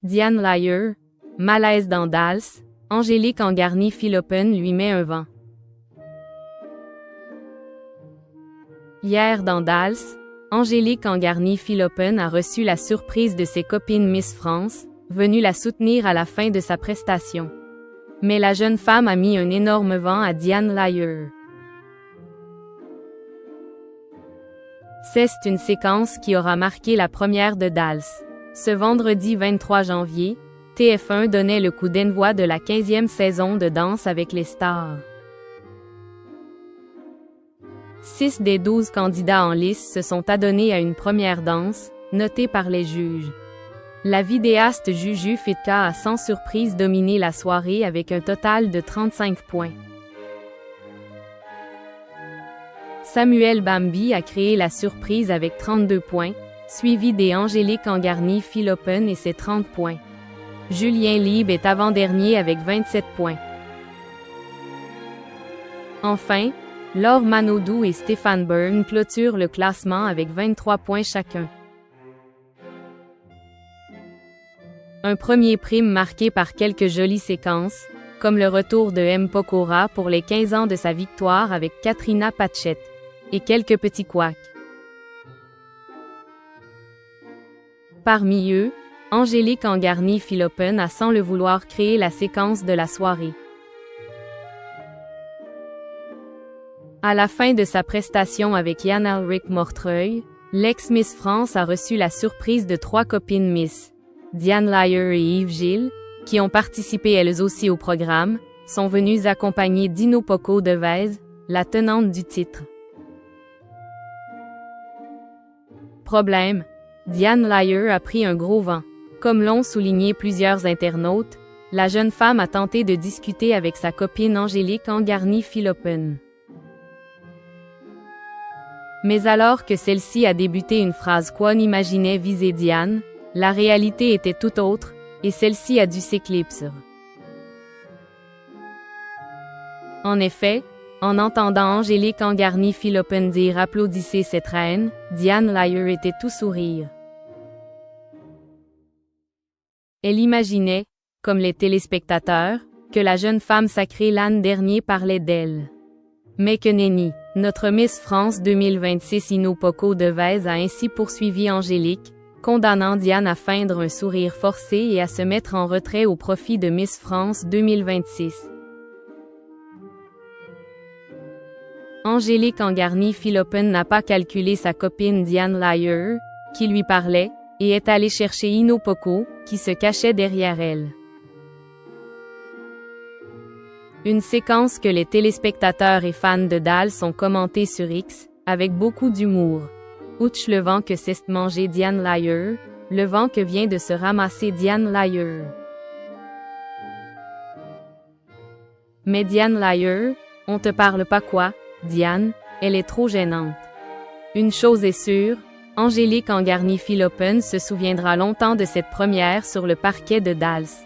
Diane Layer, malaise dans Dals, Angélique Angarny-Philoppen lui met un vent. Hier dans Dals, Angélique Angarny-Philoppen a reçu la surprise de ses copines Miss France, venues la soutenir à la fin de sa prestation. Mais la jeune femme a mis un énorme vent à Diane Layer. C'est une séquence qui aura marqué la première de Dals. Ce vendredi 23 janvier, TF1 donnait le coup d'envoi de la 15e saison de Danse avec les stars. 6 des 12 candidats en lice se sont adonnés à une première danse, notée par les juges. La vidéaste Juju Fitka a sans surprise dominé la soirée avec un total de 35 points. Samuel Bambi a créé la surprise avec 32 points, suivi des Angélique Angarny-Philoppen et ses 30 points. Julien Lieb est avant-dernier avec 27 points. Enfin, Laure Manodou et Stéphane Bern clôturent le classement avec 23 points chacun. Un premier prime marqué par quelques jolies séquences, comme le retour de M. Pokora pour les 15 ans de sa victoire avec Katrina Patchett, et quelques petits couacs. Parmi eux, Angélique Angarny-Philoppen a sans le vouloir créé la séquence de la soirée. À la fin de sa prestation avec Jan-Alrik Mortreuil, l'ex-Miss France a reçu la surprise de 3 copines Miss, Diane Layer et Yves Gilles, qui ont participé elles aussi au programme, sont venues accompagner Dino Poco Devez, la tenante du titre. Problème, Diane Layer a pris un gros vent. Comme l'ont souligné plusieurs internautes, la jeune femme a tenté de discuter avec sa copine Angélique Angarny-Philoppen. Mais alors que celle-ci a débuté une phrase qu'on imaginait viser Diane, la réalité était tout autre, et celle-ci a dû s'éclipser. En effet, en entendant Angélique Angarny-Philoppen dire « Applaudissez cette reine », Diane Layer était tout sourire. Elle imaginait, comme les téléspectateurs, que la jeune femme sacrée l'an dernier parlait d'elle. Mais que nenni, notre Miss France 2026 Ino Poco Devez a ainsi poursuivi Angélique, condamnant Diane à feindre un sourire forcé et à se mettre en retrait au profit de Miss France 2026. Angélique Angarny-Philoppen n'a pas calculé sa copine Diane Layer, qui lui parlait, et est allée chercher Ino Poco, qui se cachait derrière elle. Une séquence que les téléspectateurs et fans de Dals ont commentée sur X, avec beaucoup d'humour. Ouch le vent que s'est mangé Diane Layer, le vent que vient de se ramasser Diane Layer. Mais Diane Layer, on te parle pas quoi, Diane, elle est trop gênante. Une chose est sûre, Angélique Angarny-Philoppen se souviendra longtemps de cette première sur le parquet de Dals.